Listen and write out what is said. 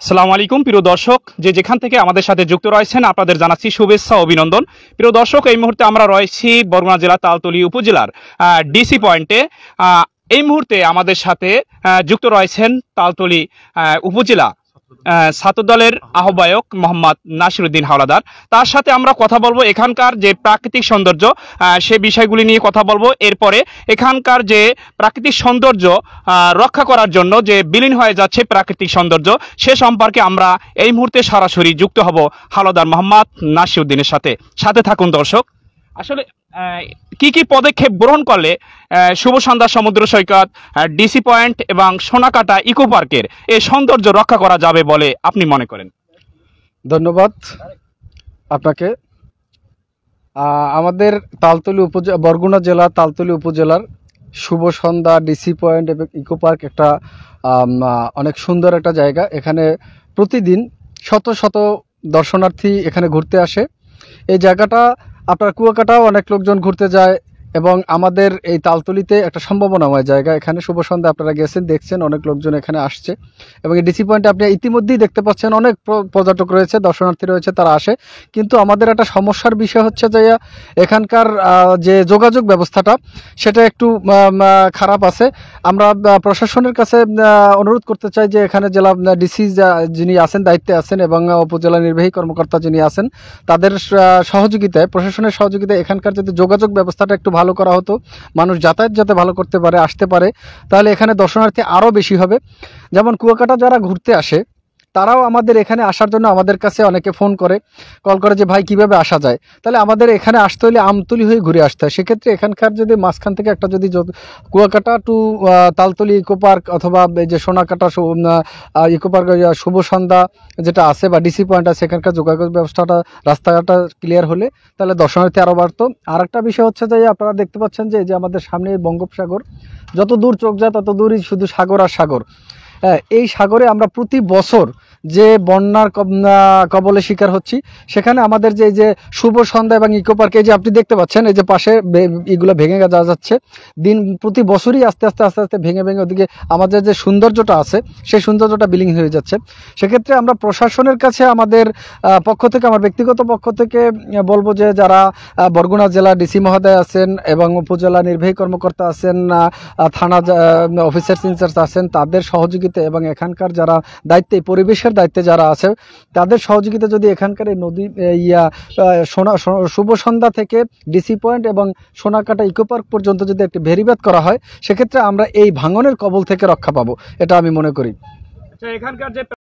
আসসালামু আলাইকুম প্রিয় দর্শক, যেখান থেকে আমাদের সাথে যুক্ত রয়েছেন আপনাদের জানাচ্ছি শুভেচ্ছা ও অভিনন্দন। প্রিয় দর্শক, এই মুহূর্তে আমরা রয়েছি বরগুনা জেলা তালতলী উপজেলার ডিসি পয়েন্টে। এই মুহূর্তে আমাদের সাথে যুক্ত রয়েছেন তালতলী উপজেলা ছাত্র দলের আহ্বায়ক মোহাম্মদ নাসিরউদ্দিন হাওলাদার। তার সাথে আমরা কথা বলবো এখানকার যে প্রাকৃতিক সৌন্দর্য সে বিষয়গুলি নিয়ে কথা বলবো। এরপরে এখানকার যে প্রাকৃতিক সৌন্দর্য রক্ষা করার জন্য যে বিলীন হয়ে যাচ্ছে প্রাকৃতিক সৌন্দর্য সে সম্পর্কে আমরা এই মুহূর্তে সরাসরি যুক্ত হব হাওলাদার মোহাম্মদ নাসিরউদ্দিনের সাথে। সাথে থাকুন দর্শক। আসলে কি কি পদক্ষেপ গ্রহণ করলে শুভ সন্ধ্যা সমুদ্র সৈকত, ডিসি পয়েন্ট এবং সোনাকাটা ইকো পার্কের এই সৌন্দর্য রক্ষা করা যাবে বলে আপনি মনে করেন? ধন্যবাদ আপনাকে। আমাদের তালতলী বরগুনা জেলা তালতলী উপজেলার শুভ সন্ধ্যা, ডিসি পয়েন্ট এবং ইকো পার্ক একটা অনেক সুন্দর একটা জায়গা। এখানে প্রতিদিন শত শত দর্শনার্থী এখানে ঘুরতে আসে। এই জায়গাটা আপনার কুয়াকাটাও অনেক লোকজন ঘুরতে যায় এবং আমাদের এই তালতলীতে একটা সম্ভাবনাময় জায়গা। এখানে শুভ সন্ধ্যা আপনারা গেছেন, দেখছেন, অনেক লোকজন এখানে আসছে এবং এই ডিসি পয়েন্টে আপনি ইতিমধ্যেই দেখতে পাচ্ছেন অনেক পর্যটক রয়েছে, দর্শনার্থী রয়েছে, তারা আসে। কিন্তু আমাদের একটা সমস্যার বিষয় হচ্ছে যে এখানকার যে যোগাযোগ ব্যবস্থাটা সেটা একটু খারাপ আছে। আমরা প্রশাসনের কাছে অনুরোধ করতে চাই যে এখানে জেলা ডিসি যিনি আছেন, দায়িত্বে আছেন, এবং উপজেলা নির্বাহী কর্মকর্তা যিনি আছেন, তাদের সহযোগিতায়, প্রশাসনের সহযোগিতায় এখানকার যদি যোগাযোগ ব্যবস্থাটা একটু ভালো করা হতো, মানুষ যাতায়াত যাতে ভালো করতে পারে, আসতে পারে, তাহলে এখানে দর্শনার্থী আরও বেশি হবে। যেমন কুয়াকাটা যারা ঘুরতে আসে তারাও আমাদের এখানে আসার জন্য আমাদের কাছে অনেকে ফোন করে, কল করে যে ভাই কিভাবে আসা যায়। তাহলে আমাদের এখানে আসতে হলে আমতলী হয়ে ঘুরে আসতে হয়। সেক্ষেত্রে এখানকার যদি মাঝখান থেকে একটা যদি Kuakata to Taltali eco park অথবা এই যে সোনাকাটা ইকো পার্ক, শুভ সন্ধ্যা যেটা আছে বা ডিসি পয়েন্ট আছে, এখানকার যোগাযোগ ব্যবস্থাটা, রাস্তাঘাটটা ক্লিয়ার হলে তাহলে দর্শনার্থী আরও বাড়তো। আর একটা বিষয় হচ্ছে যে আপনারা দেখতে পাচ্ছেন যে আমাদের সামনে বঙ্গোপসাগর, যত দূর চোখ যায় তত দূরই শুধু সাগর আর সাগর। এই সাগরে আমরা প্রতি বছর যে বন্যার কবলে শিকার হচ্ছি, সেখানে আমাদের যে শুভ সন্ধ্যা এবং ইকো পার্কে যে আপনি দেখতে পাচ্ছেন এই যে পাশে এগুলো ভেঙে যাচ্ছে, দিন প্রতি বছরই আস্তে আস্তে আস্তে আস্তে ভেঙে ওদিকে আমাদের যে সৌন্দর্যটা আছে সেই সৌন্দর্যটা বিলীন হয়ে যাচ্ছে। সেক্ষেত্রে আমরা প্রশাসনের কাছে আমাদের পক্ষ থেকে, আমার ব্যক্তিগত পক্ষ থেকে বলবো যে যারা বরগুনা জেলা ডিসি মহোদয় আছেন এবং উপজেলা নির্বাহী কর্মকর্তা আছেন, থানা অফিসার ইনচার্জ আছেন, তাদের সহযোগিতা এবং এখানকার যারা দায়িত্বে, পরিবেশের দায়িত্বে যারা আছে, তাদের সহযোগিতা যদি এখানকার এই নদী শুভ সন্ধ্যা থেকে ডিসি পয়েন্ট এবং সোনাকাটা ইকো পার্ক পর্যন্ত যদি একটি ভেরিবাদ করা হয়, সেক্ষেত্রে আমরা এই ভাঙনের কবল থেকে রক্ষা পাবো, এটা আমি মনে করি। এখানকার যে